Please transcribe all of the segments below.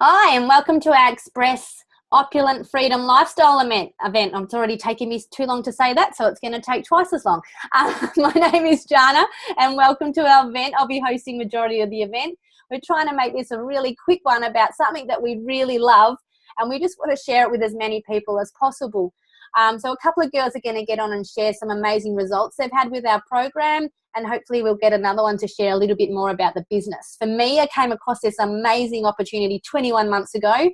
Hi, and welcome to our Express Opulent Freedom Lifestyle event. It's already taken me too long to say that, so it's going to take twice as long. My name is Jana, and welcome to our event. I'll be hosting majority of the event. We're trying to make this a really quick one about something that we really love, and we just want to share it with as many people as possible. So a couple of girls are going to get on and share some amazing results they've had with our program, and hopefully we'll get another one to share a little bit more about the business. For me, I came across this amazing opportunity 21 months ago.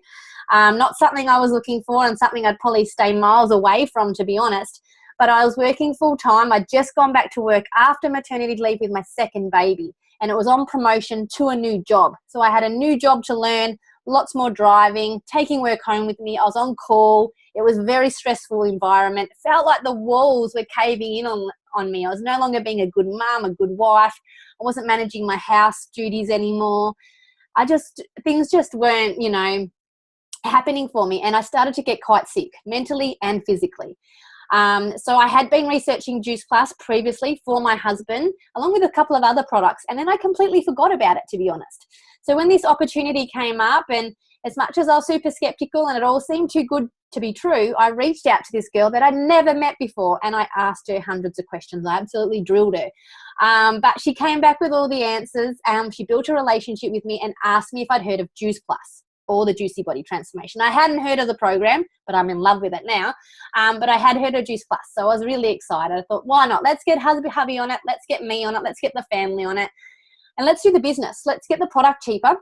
Not something I was looking for and something I'd probably stay miles away from, to be honest. But I was working full time. I'd just gone back to work after maternity leave with my second baby, and it was on promotion to a new job. So I had a new job to learn, lots more driving, taking work home with me. I was on call. It was a very stressful environment. It felt like the walls were caving in on me. I was no longer being a good mum, a good wife. I wasn't managing my house duties anymore. Things just weren't, happening for me. And I started to get quite sick, mentally and physically. So I had been researching Juice Plus previously for my husband, along with a couple of other products, and then I completely forgot about it, to be honest. So when this opportunity came up, and as much as I was super skeptical and it all seemed too good to be true, I reached out to this girl that I'd never met before, and I asked her hundreds of questions. I absolutely drilled her. But she came back with all the answers. She built a relationship with me and asked me if I'd heard of Juice Plus or the Juicy Body Transformation. I hadn't heard of the program, but I'm in love with it now. But I had heard of Juice Plus, so I was really excited. I thought, why not? Let's get hubby on it. Let's get me on it. Let's get the family on it. And let's do the business. Let's get the product cheaper.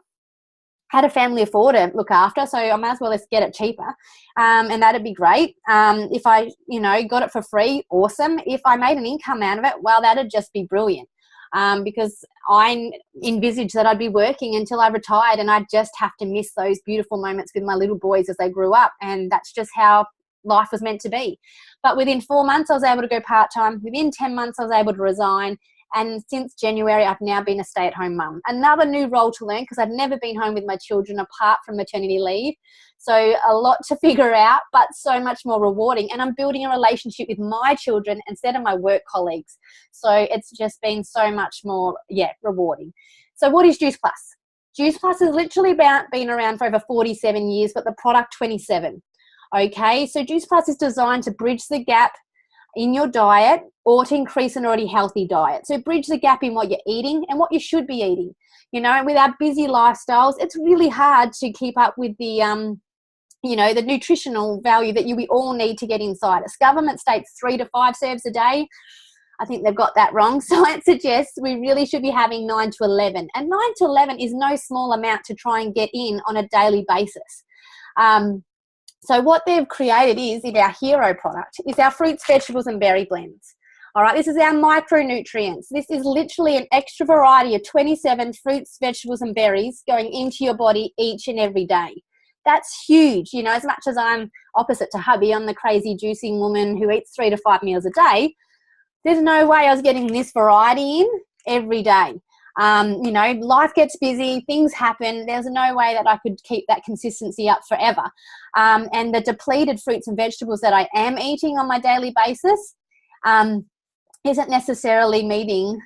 Had a family of 4 to look after, so I might as well just get it cheaper. And that'd be great. If I, got it for free, awesome. If I made an income out of it, well, that'd just be brilliant. Because I envisaged that I'd be working until I retired, and I'd just have to miss those beautiful moments with my little boys as they grew up, and that's just how life was meant to be. But within 4 months, I was able to go part-time. Within 10 months, I was able to resign. And since January, I've now been a stay-at-home mum. Another new role to learn, because I've never been home with my children apart from maternity leave. So a lot to figure out, but so much more rewarding. And I'm building a relationship with my children instead of my work colleagues. So it's just been so much more, rewarding. So what is Juice Plus? Juice Plus has literally been around for over 47 years, but the product 27. Okay, so Juice Plus is designed to bridge the gap in your diet or to increase an already healthy diet. So bridge the gap in what you're eating and what you should be eating. With our busy lifestyles, it's really hard to keep up with the the nutritional value that we all need to get inside us. Government states 3 to 5 serves a day. I think they've got that wrong. Science suggests we really should be having 9 to 11. And 9 to 11 is no small amount to try and get in on a daily basis. So what they've created in our hero product is our fruits, vegetables, and berry blends. All right, this is our micronutrients. This is literally an extra variety of 27 fruits, vegetables, and berries going into your body each and every day. That's huge. As much as I'm opposite to hubby, I'm the crazy juicing woman who eats 3 to 5 meals a day. There's no way I was getting this variety in every day. Life gets busy, things happen. There's no way that I could keep that consistency up forever. And the depleted fruits and vegetables that I am eating on my daily basis isn't necessarily meeting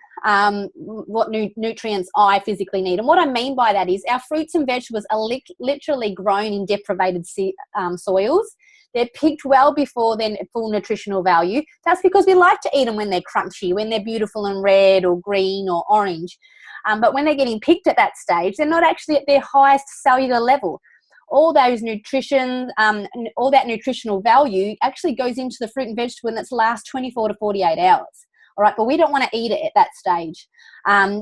what nutrients I physically need. And what I mean by that is our fruits and vegetables are literally grown in deprivated soils. They're picked well before their full nutritional value. That's because we like to eat them when they're crunchy, when they're beautiful and red or green or orange. But when they're getting picked at that stage, they're not actually at their highest cellular level. All those all that nutritional value actually goes into the fruit and vegetable in its last 24 to 48 hours. All right, but we don't want to eat it at that stage.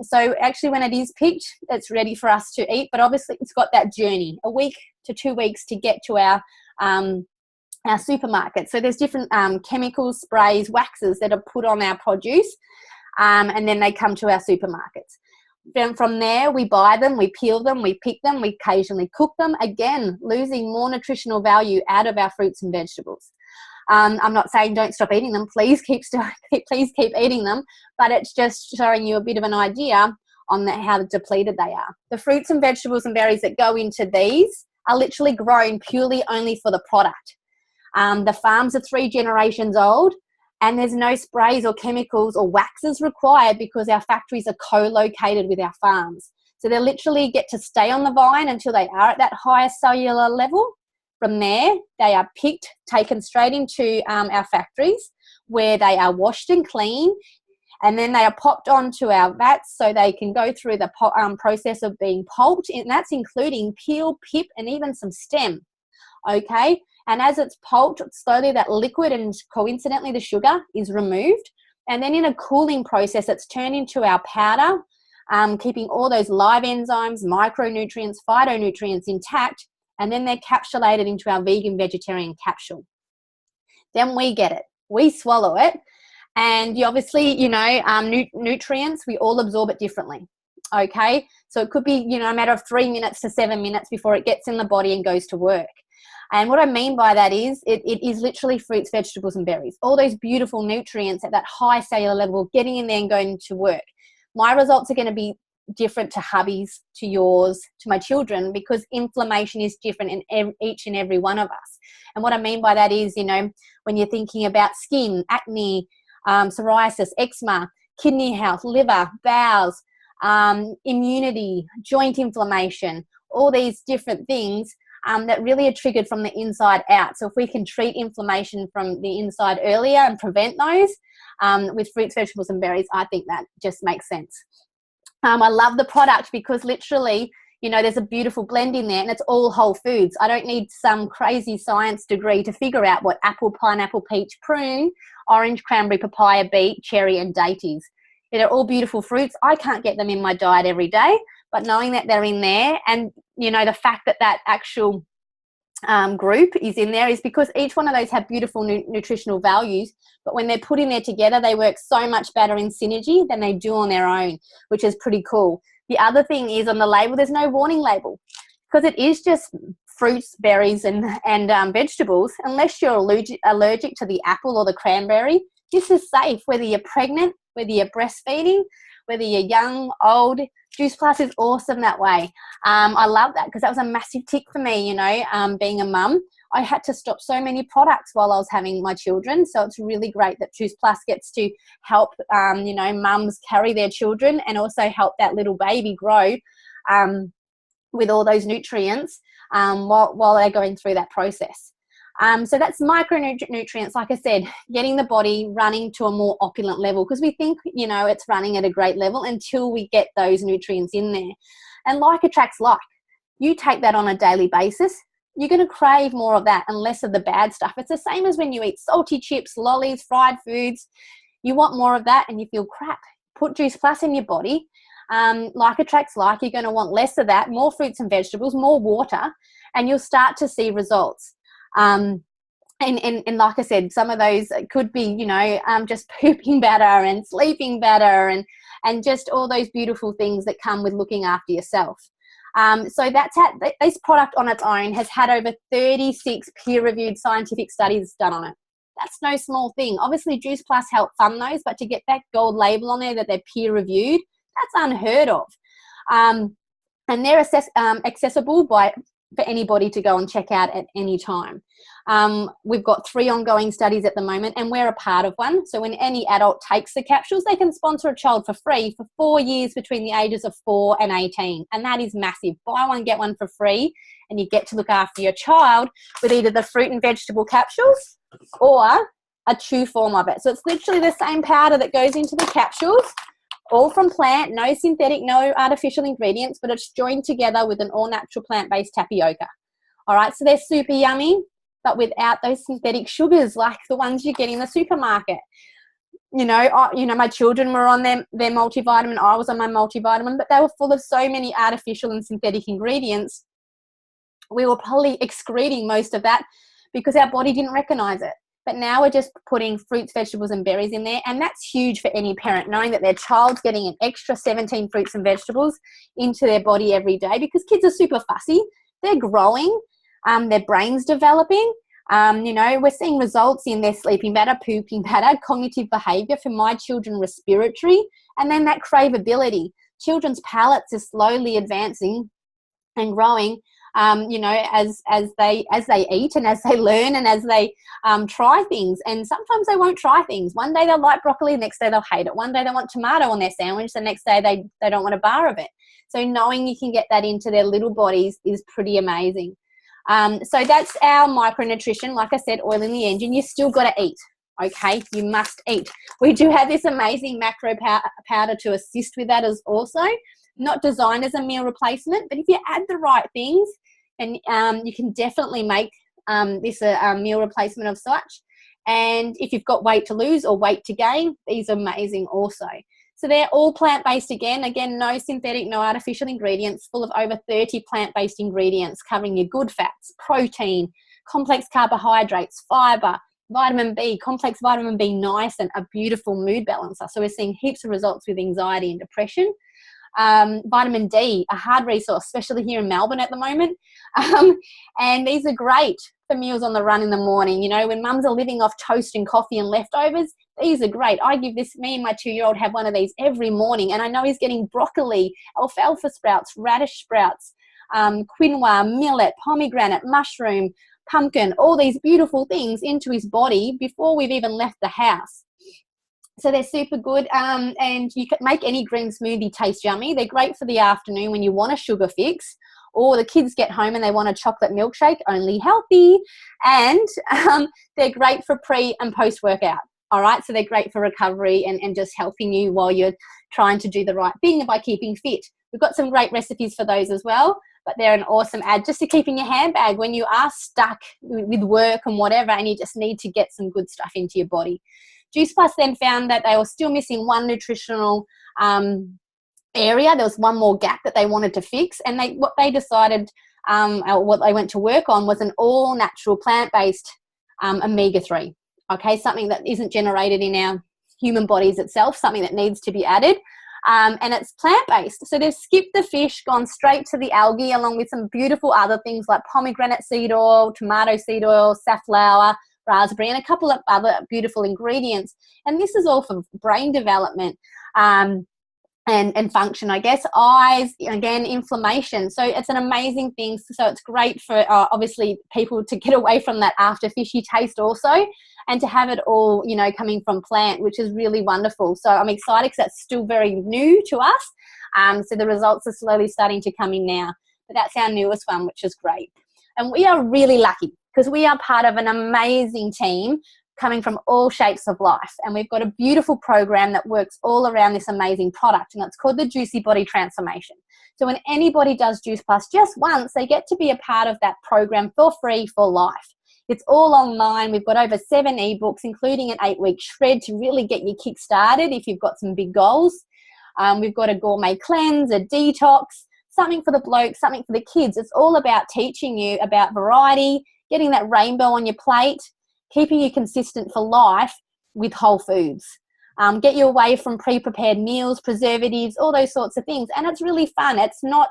So actually when it is picked, it's ready for us to eat. But obviously it's got that journey, a week to 2 weeks to get to our supermarket. So there's different chemicals, sprays, waxes that are put on our produce, and then they come to our supermarkets. Then from there, we buy them, we peel them, we pick them, we occasionally cook them, again, losing more nutritional value out of our fruits and vegetables. I'm not saying don't stop eating them. Please keep eating them, but it's just showing you a bit of an idea on how depleted they are. The fruits and vegetables and berries that go into these are literally grown purely only for the product. The farms are 3 generations old, and there's no sprays or chemicals or waxes required because our factories are co-located with our farms. So they literally get to stay on the vine until they are at that higher cellular level. From there, they are picked, taken straight into our factories where they are washed and clean, and then they are popped onto our vats so they can go through the process of being pulped, and that's including peel, pip, and even some stem, okay? And as it's pulped, slowly that liquid and coincidentally the sugar is removed, and then in a cooling process, it's turned into our powder, keeping all those live enzymes, micronutrients, phytonutrients intact, and then they're capsulated into our vegan vegetarian capsule. Then we get it. We swallow it. And you obviously, you know, nutrients, we all absorb it differently, okay? So it could be, you know, a matter of 3 minutes to 7 minutes before it gets in the body and goes to work. And what I mean by that is it is literally fruits, vegetables, and berries. All those beautiful nutrients at that high cellular level getting in there and going to work. My results are going to be different to hubby's, to yours, to my children, because inflammation is different in each and every one of us. And what I mean by that is, you know, when you're thinking about skin, acne, psoriasis, eczema, kidney health, liver, bowels, immunity, joint inflammation, all these different things that really are triggered from the inside out. So if we can treat inflammation from the inside earlier and prevent those with fruits, vegetables, and berries, I think that just makes sense. I love the product because literally, you know, there's a beautiful blend in there and it's all whole foods. I don't need some crazy science degree to figure out what apple, pineapple, peach, prune, orange, cranberry, papaya, beet, cherry, and dainties. They're all beautiful fruits. I can't get them in my diet every day, but knowing that they're in there and, you know, the fact that that actual group is in there is because each one of those have beautiful nutritional values, but when they're put in there together, they work so much better in synergy than they do on their own, which is pretty cool. The other thing is on the label, there's no warning label because it is just fruits, berries, and vegetables. Unless you're allergic to the apple or the cranberry, this is safe, whether you're pregnant, whether you're breastfeeding, whether you're young, old. Juice Plus is awesome that way. I love that because that was a massive tick for me, you know, being a mum. I had to stop so many products while I was having my children. So it's really great that Juice Plus gets to help, you know, mums carry their children and also help that little baby grow with all those nutrients while they're going through that process. So that's micronutrients, like I said, getting the body running to a more opulent level because we think, you know, it's running at a great level until we get those nutrients in there. And like attracts like. You take that on a daily basis, you're going to crave more of that and less of the bad stuff. It's the same as when you eat salty chips, lollies, fried foods. You want more of that and you feel crap. Put Juice Plus in your body. Like attracts like. You're going to want less of that, more fruits and vegetables, more water, and you'll start to see results. And like I said, some of those could be, you know, just pooping better and sleeping better and just all those beautiful things that come with looking after yourself. So that's how this product on its own has had over 36 peer-reviewed scientific studies done on it. That's no small thing. Obviously, Juice Plus helped fund those, but to get that gold label on there that they're peer-reviewed, that's unheard of. And they're accessible for anybody to go and check out at any time. We've got 3 ongoing studies at the moment and we're a part of one. So when any adult takes the capsules, they can sponsor a child for free for 4 years between the ages of 4 and 18. And that is massive. Buy one, get one for free and you get to look after your child with either the fruit and vegetable capsules or a chew form of it. So it's literally the same powder that goes into the capsules, all from plant, no synthetic, no artificial ingredients, but it's joined together with an all-natural plant-based tapioca. All right, so they're super yummy, but without those synthetic sugars like the ones you get in the supermarket. You know, my children were on their multivitamin. I was on my multivitamin, but they were full of so many artificial and synthetic ingredients. We were probably excreting most of that because our body didn't recognize it. But now we're just putting fruits, vegetables, and berries in there. And that's huge for any parent, knowing that their child's getting an extra 17 fruits and vegetables into their body every day because kids are super fussy. They're growing. Their brain's developing. You know, we're seeing results in their sleeping better, pooping better, cognitive behavior, for my children, respiratory, and then that craveability. Children's palates are slowly advancing and growing you know, as they eat and as they learn and as they try things. And sometimes they won't try things. One day they'll like broccoli, the next day they'll hate it. One day they want tomato on their sandwich, the next day they don't want a bar of it. So knowing you can get that into their little bodies is pretty amazing. So that's our micronutrition. Like I said, oil in the engine. You still got to eat. Okay, you must eat. We do have this amazing macro powder to assist with that as also. Not designed as a meal replacement, but if you add the right things, and you can definitely make this a meal replacement of such. And if you've got weight to lose or weight to gain, these are amazing also. So they're all plant-based again, no synthetic, no artificial ingredients, full of over 30 plant-based ingredients covering your good fats, protein, complex carbohydrates, fiber, vitamin B, complex vitamin B, niacin, a beautiful mood balancer. So we're seeing heaps of results with anxiety and depression. Vitamin D, a hard resource, especially here in Melbourne at the moment. And these are great for meals on the run in the morning. You know, when mums are living off toast and coffee and leftovers, these are great. I give this, me and my 2-year-old have one of these every morning, and I know he's getting broccoli, alfalfa sprouts, radish sprouts, quinoa, millet, pomegranate, mushroom, pumpkin, all these beautiful things into his body before we've even left the house. So they're super good, and you can make any green smoothie taste yummy. They're great for the afternoon when you want a sugar fix, or the kids get home and they want a chocolate milkshake, only healthy. And they're great for pre and post-workout, all right? So they're great for recovery and just helping you while you're trying to do the right thing by keeping fit. We've got some great recipes for those as well, but they're an awesome add just to keep in your handbag when you are stuck with work and whatever, and you just need to get some good stuff into your body. Juice Plus then found that they were still missing one nutritional area. There was one more gap that they wanted to fix, and what they decided, what they went to work on was an all-natural plant-based omega-3, okay, something that isn't generated in our human bodies itself, something that needs to be added, and it's plant-based. So they've skipped the fish, gone straight to the algae, along with some beautiful other things like pomegranate seed oil, tomato seed oil, safflower, raspberry, and a couple of other beautiful ingredients. And this is all for brain development and function, I guess. Eyes, again, inflammation. So it's an amazing thing. So it's great for obviously people to get away from that after fishy taste also, and to have it all, you know, coming from plant, which is really wonderful. So I'm excited because that's still very new to us. So the results are slowly starting to come in now. But that's our newest one, which is great. And we are really lucky because we are part of an amazing team coming from all shapes of life. And we've got a beautiful program that works all around this amazing product, and it's called the Juicy Body Transformation. So when anybody does Juice Plus just once, they get to be a part of that program for free for life. It's all online. We've got over 7 ebooks, including an 8-week shred to really get you kick started if you've got some big goals. We've got a gourmet cleanse, a detox, something for the blokes, something for the kids. It's all about teaching you about variety, getting that rainbow on your plate, keeping you consistent for life with whole foods. Get you away from pre-prepared meals, preservatives, all those sorts of things. And it's really fun. It's not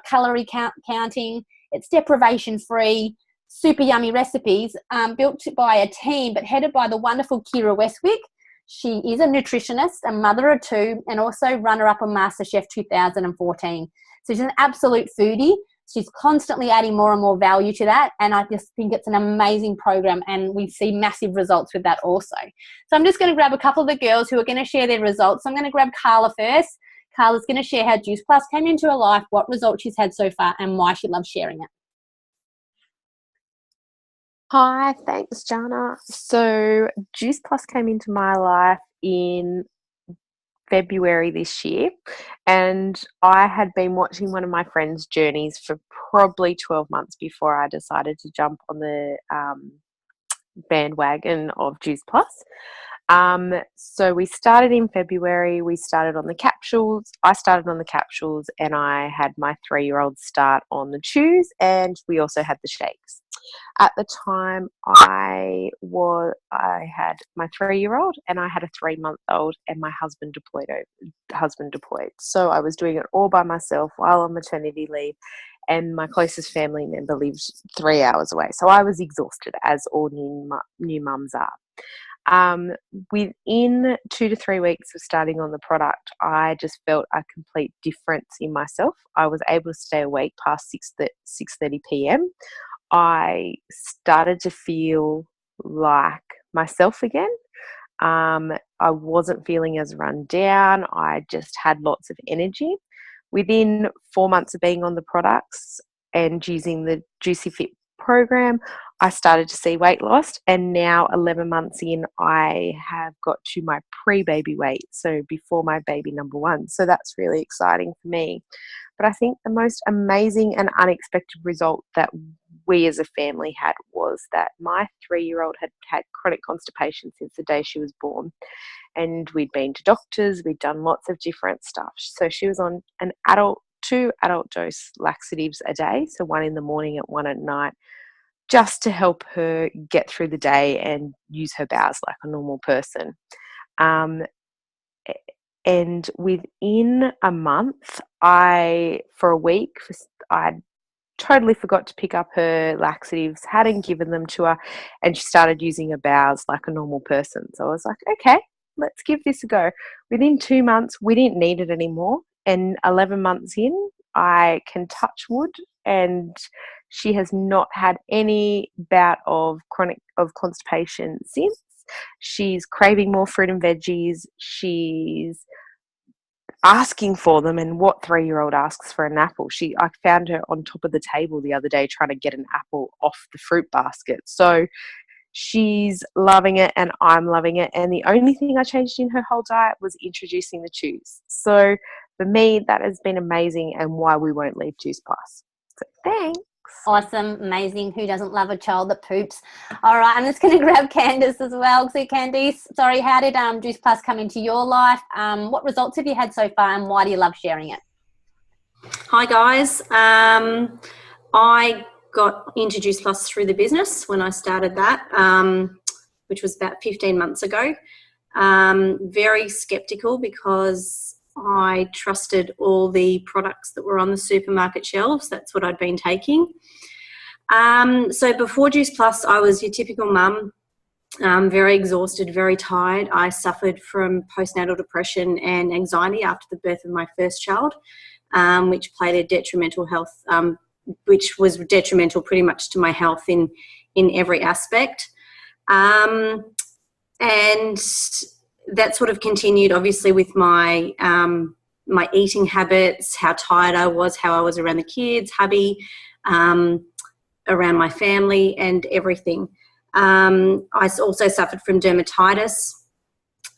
calorie counting. It's deprivation-free, super yummy recipes built by a team, but headed by the wonderful Kira Westwick. She is a nutritionist, a mother of 2, and also runner-up on MasterChef 2014. So she's an absolute foodie. She's constantly adding more and more value to that, and I just think it's an amazing program, and we see massive results with that also. So I'm just going to grab a couple of the girls who are going to share their results. So I'm going to grab Carla first. Carla's going to share how Juice Plus came into her life, what results she's had so far, and why she loves sharing it. Hi, thanks, Jana. So Juice Plus came into my life in February this year, and I had been watching one of my friends' journeys for probably 12 months before I decided to jump on the bandwagon of Juice Plus. So we started in February. We started on the capsules. I started on the capsules, and I had my 3-year-old start on the chews, and we also had the shakes. At the time, I had my 3-year-old, and I had a 3-month-old, and my husband deployed. So I was doing it all by myself while on maternity leave, and my closest family member lived 3 hours away. So I was exhausted, as all new mums are. Um, Within 2 to 3 weeks of starting on the product, I just felt a complete difference in myself. I was able to stay awake past 6:30 p.m. I started to feel like myself again. I wasn't feeling as run down. I just had lots of energy. Within 4 months of being on the products and using the Juicy Fit program, I started to see weight loss. And now, 11 months in, I have got to my pre-baby weight, so before my baby number one. So that's really exciting for me. But I think the most amazing and unexpected result that we as a family had was that my 3-year-old had had chronic constipation since the day she was born. And we'd been to doctors, we'd done lots of different stuff. So she was on two adult dose laxatives a day, so one in the morning and one at night, just to help her get through the day and use her bowels like a normal person. And within a month, for a week, I totally forgot to pick up her laxatives, hadn't given them to her, and she started using her bowels like a normal person. So I was like, okay, let's give this a go. Within 2 months, we didn't need it anymore. And 11 months in, I can touch wood, and she has not had any bout of constipation since. She's craving more fruit and veggies. She's asking for them, and what 3-year-old asks for an apple? I found her on top of the table the other day trying to get an apple off the fruit basket. So she's loving it and I'm loving it. And the only thing I changed in her whole diet was introducing the chews. So for me, that has been amazing and why we won't leave Juice Plus. So thanks. Awesome, amazing. Who doesn't love a child that poops? All right, I'm just going to grab Candice as well. So Candice, sorry, how did Juice Plus come into your life? What results have you had so far and why do you love sharing it? Hi guys. I got into Juice Plus through the business when I started that, which was about 15 months ago. Very skeptical because I trusted all the products that were on the supermarket shelves. That's what I'd been taking. So before Juice Plus, I was your typical mum, very exhausted, very tired. I suffered from postnatal depression and anxiety after the birth of my first child, which played a detrimental health, which was detrimental pretty much to my health in every aspect. And that sort of continued, obviously, with my my eating habits, how tired I was, how I was around the kids, hubby, around my family and everything. I also suffered from dermatitis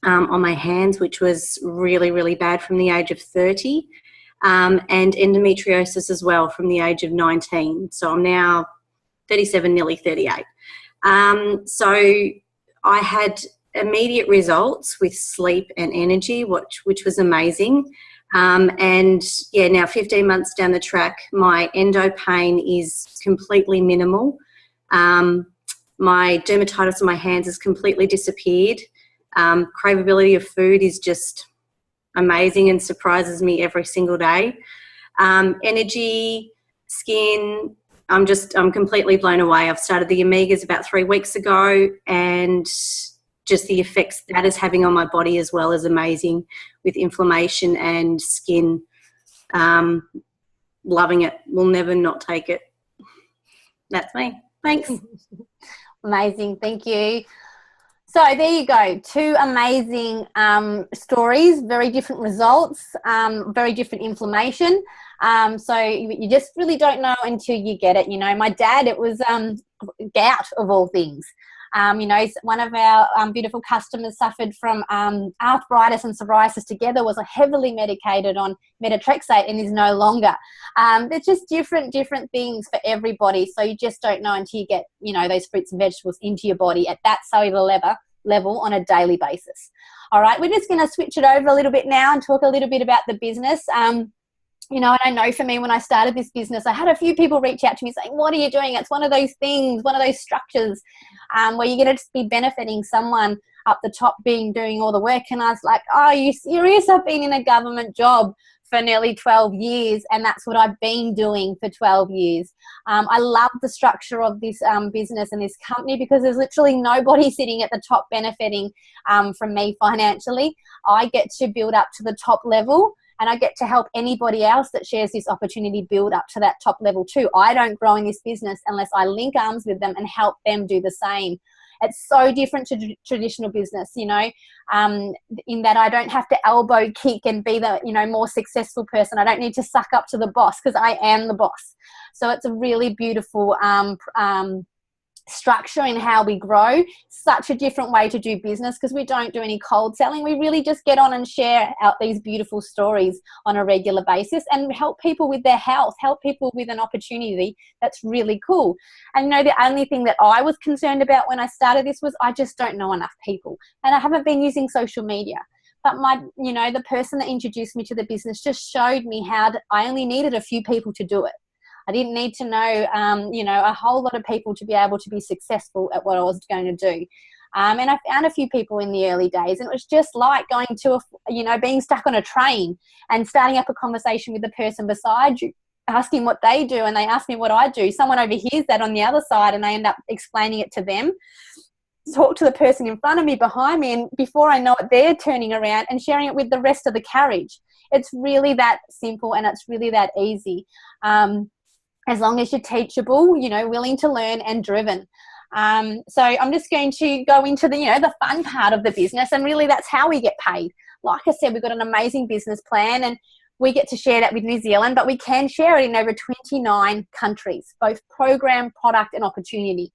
on my hands, which was really, really bad from the age of 30, and endometriosis as well from the age of 19. So I'm now 37, nearly 38. So I had immediate results with sleep and energy, which was amazing. And yeah, now 15 months down the track, my endo pain is completely minimal. My dermatitis on my hands has completely disappeared. Cravability of food is just amazing and surprises me every single day. Energy, skin, I'm completely blown away. I've started the Omegas about 3 weeks ago, and just the effects that is having on my body as well is amazing, with inflammation and skin. Loving it. Will never not take it. That's me. Thanks. Amazing. Thank you. So there you go. 2 amazing stories, very different results, very different inflammation. So you just really don't know until you get it. You know, my dad, it was gout of all things. You know, one of our beautiful customers suffered from arthritis and psoriasis together, was heavily medicated on methotrexate and is no longer. They're just different things for everybody. So you just don't know until you get, you know, those fruits and vegetables into your body at that cellular level on a daily basis. All right, we're just going to switch it over a little bit now and talk a little bit about the business. You know, and I know for me, when I started this business, I had a few people reach out to me saying, what are you doing? It's one of those things, one of those structures where you're going to just be benefiting someone up the top doing all the work. And I was like, oh, are you serious? I've been in a government job for nearly 12 years, and that's what I've been doing for 12 years. I love the structure of this business and this company because there's literally nobody sitting at the top benefiting from me financially. I get to build up to the top level, and I get to help anybody else that shares this opportunity build up to that top level too. I don't grow in this business unless I link arms with them and help them do the same. It's so different to traditional business, in that I don't have to elbow kick and be the, more successful person. I don't need to suck up to the boss because I am the boss. So it's a really beautiful structure in how we grow. Such a different way to do business because we don't do any cold selling. We really just get on and share out these beautiful stories on a regular basis and help people with their health, help people with an opportunity. That's really cool. And the only thing that I was concerned about when I started this was I just don't know enough people, and I haven't been using social media. But the person that introduced me to the business just showed me how I only needed a few people to do it. I didn't need to know, a whole lot of people to be able to be successful at what I was going to do. And I found a few people in the early days, and it was just like going to, being stuck on a train and starting up a conversation with the person beside you, asking what they do, and they ask me what I do. Someone overhears that on the other side, and I end up explaining it to them. Talk to the person in front of me, behind me, and before I know it, they're turning around and sharing it with the rest of the carriage. It's really that simple, and it's really that easy. As long as you're teachable, willing to learn and driven. So I'm just going to go into the fun part of the business, and really that's how we get paid. Like I said, we've got an amazing business plan, and we get to share that with New Zealand, but we can share it in over 29 countries, both program, product and opportunity.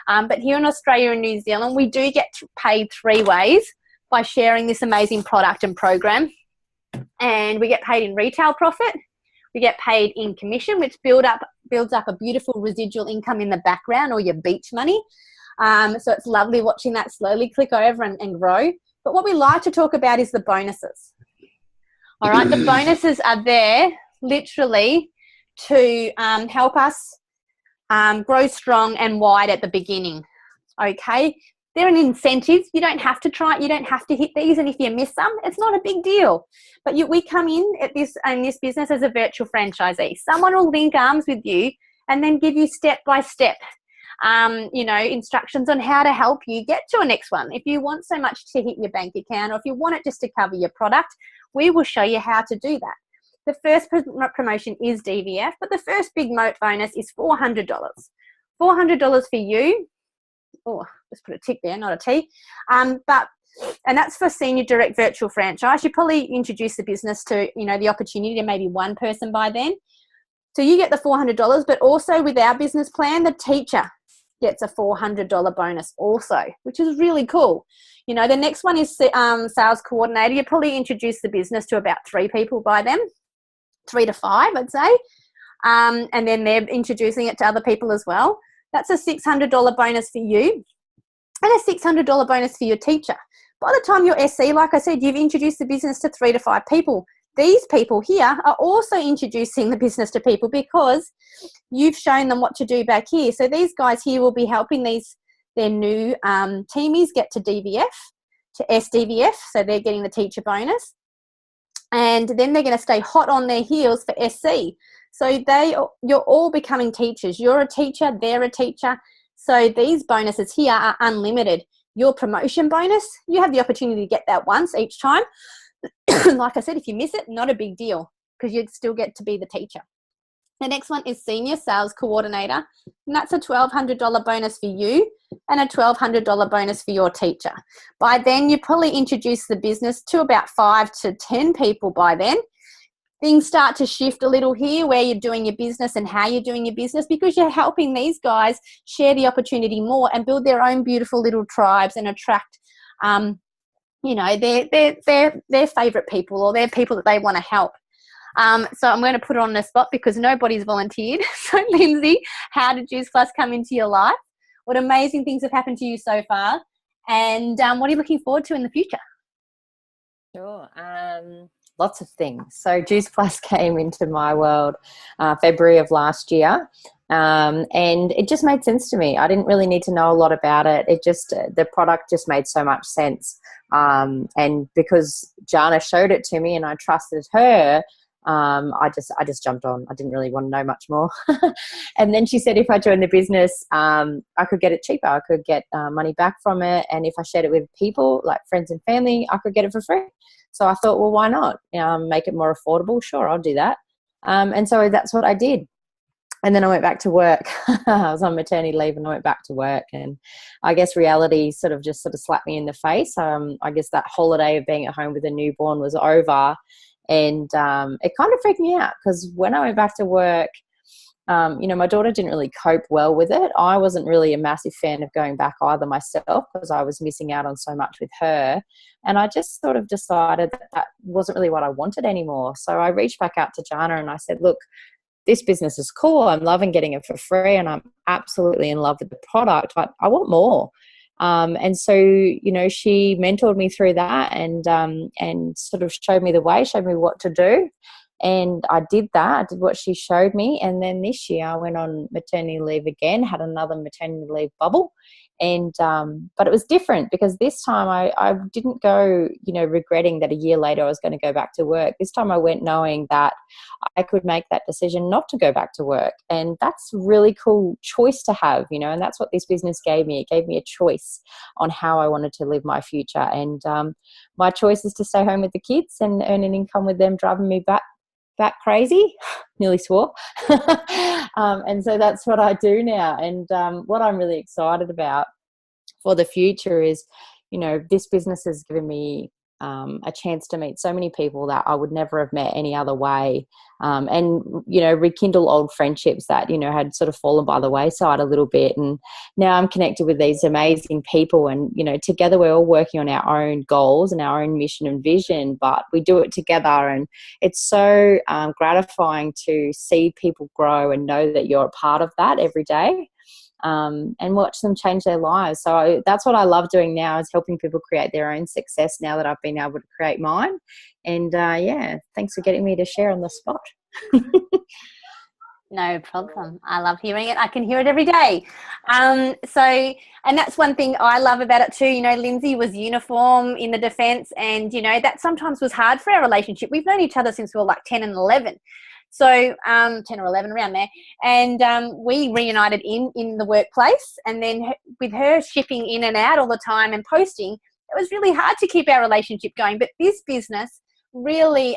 But here in Australia and New Zealand, we do get paid 3 ways by sharing this amazing product and program. And we get paid in retail profit. We get paid in commission, which builds up a beautiful residual income in the background, or your beach money. So it's lovely watching that slowly click over and grow. But what we like to talk about is the bonuses. All right, the bonuses are there literally to help us grow strong and wide at the beginning. Okay, they're an incentive. You don't have to try it. You don't have to hit these. And if you miss some, it's not a big deal. But we come in this business as a virtual franchisee. Someone will link arms with you and then give you step-by-step, instructions on how to help you get to a next one. If you want so much to hit your bank account, or if you want it just to cover your product, we will show you how to do that. The first promotion is DVF, but the first big bonus is $400. $400 for you. Oh, let's put a tick there, not a T. And that's for senior direct virtual franchise. You probably introduce the business to, the opportunity to maybe one person by then. So you get the $400, but also with our business plan, the teacher gets a $400 bonus also, which is really cool. The next one is sales coordinator. You probably introduce the business to about 3 people by then, 3 to 5, I'd say. And then they're introducing it to other people as well. That's a $600 bonus for you and a $600 bonus for your teacher. By the time you're SC, like I said, you've introduced the business to 3 to 5 people. These people here are also introducing the business to people because you've shown them what to do back here. So these guys here will be helping their new teamies get to DVF, to SDVF, so they're getting the teacher bonus. And then they're going to stay hot on their heels for SC. So you're all becoming teachers. You're a teacher, they're a teacher. So these bonuses here are unlimited. Your promotion bonus, you have the opportunity to get that once each time. Like I said, if you miss it, not a big deal because you'd still get to be the teacher. The next one is senior sales coordinator, and that's a $1,200 bonus for you and a $1,200 bonus for your teacher. By then, you probably introduce the business to about 5 to 10 people by then. Things start to shift a little here where you're doing your business and how you're doing your business because you're helping these guys share the opportunity more and build their own beautiful little tribes and attract, their favourite people or their people that they want to help. So I'm going to put it on the spot because nobody's volunteered. So Lindsay, how did Juice Plus come into your life? What amazing things have happened to you so far? And what are you looking forward to in the future? Sure. Lots of things. So Juice Plus came into my world February of last year, and it just made sense to me. I didn't really need to know a lot about it. The product just made so much sense. And because Jana showed it to me and I trusted her, I just jumped on. I didn't really want to know much more. And then she said if I joined the business, I could get it cheaper. I could get money back from it. And if I shared it with people like friends and family, I could get it for free. So I thought, well, why not? Make it more affordable. Sure, I'll do that. And so that's what I did. And then I went back to work. I was on maternity leave and I went back to work. And I guess reality sort of slapped me in the face. I guess that holiday of being at home with a newborn was over. And it kind of freaked me out because when I went back to work, my daughter didn't really cope well with it. I wasn't really a massive fan of going back either myself because I was missing out on so much with her. And I just sort of decided that wasn't really what I wanted anymore. So I reached back out to Jana and I said, look, this business is cool. I'm loving getting it for free and I'm absolutely in love with the product, but I want more. And so, she mentored me through that and sort of showed me the way, showed me what to do. And I did that. I did what she showed me. And then this year I went on maternity leave again, had another maternity leave bubble. And but it was different because this time I didn't go, regretting that a year later I was going to go back to work. This time I went knowing that I could make that decision not to go back to work. And that's a really cool choice to have, and that's what this business gave me. It gave me a choice on how I wanted to live my future. And my choice is to stay home with the kids and earn an income with them, driving me back crazy. Nearly swore. And so that's what I do now. And what I'm really excited about for the future is, this business has given me a chance to meet so many people that I would never have met any other way, and rekindle old friendships that had sort of fallen by the wayside a little bit. And now I'm connected with these amazing people, and together we're all working on our own goals and our own mission and vision, but we do it together. And it's so gratifying to see people grow and know that you're a part of that every day. And watch them change their lives. So that's what I love doing now, is helping people create their own success now that I've been able to create mine. And thanks for getting me to share on the spot. No problem. I love hearing it. I can hear it every day. And that's one thing I love about it too. Lindsay was uniform in the defence, and that sometimes was hard for our relationship. We've known each other since we were like 10 and 11. So 10 or 11, around there. And we reunited in the workplace. And then with her shipping in and out all the time and posting, it was really hard to keep our relationship going. But this business really,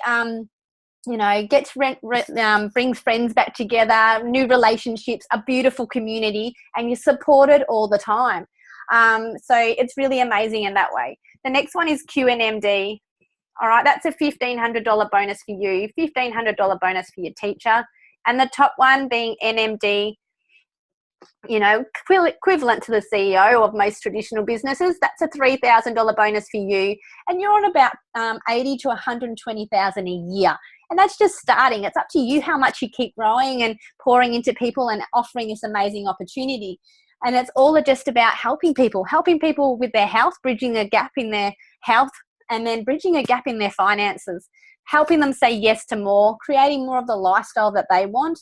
brings friends back together, new relationships, a beautiful community, and you're supported all the time. So it's really amazing in that way. The next one is QNMD. All right, that's a $1,500 bonus for you, $1,500 bonus for your teacher. And the top one being NMD, equivalent to the CEO of most traditional businesses. That's a $3,000 bonus for you. And you're on about 80 to 120,000 a year. And that's just starting. It's up to you how much you keep growing and pouring into people and offering this amazing opportunity. And it's all just about helping people with their health, bridging a gap in their health, and then bridging a gap in their finances, helping them say yes to more, creating more of the lifestyle that they want.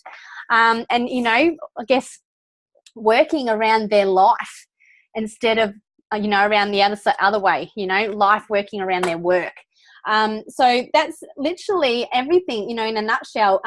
And, I guess working around their life instead of, around the other way, life working around their work. So that's literally everything, in a nutshell.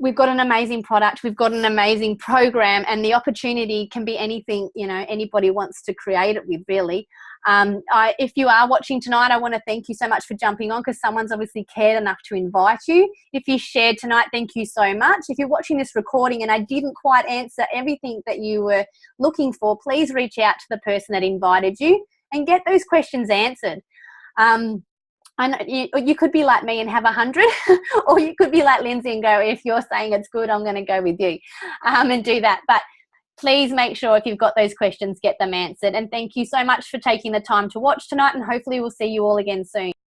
We've got an amazing product. We've got an amazing program, and the opportunity can be anything, anybody wants to create it with, really. If you are watching tonight, I want to thank you so much for jumping on, because someone's obviously cared enough to invite you. If you shared tonight, thank you so much. If you're watching this recording and I didn't quite answer everything that you were looking for, please reach out to the person that invited you and get those questions answered. I know you could be like me and have 100, or you could be like Lindsay and go, if you're saying it's good, I'm going to go with you, and do that. But please make sure, if you've got those questions, get them answered. And thank you so much for taking the time to watch tonight, and hopefully we'll see you all again soon.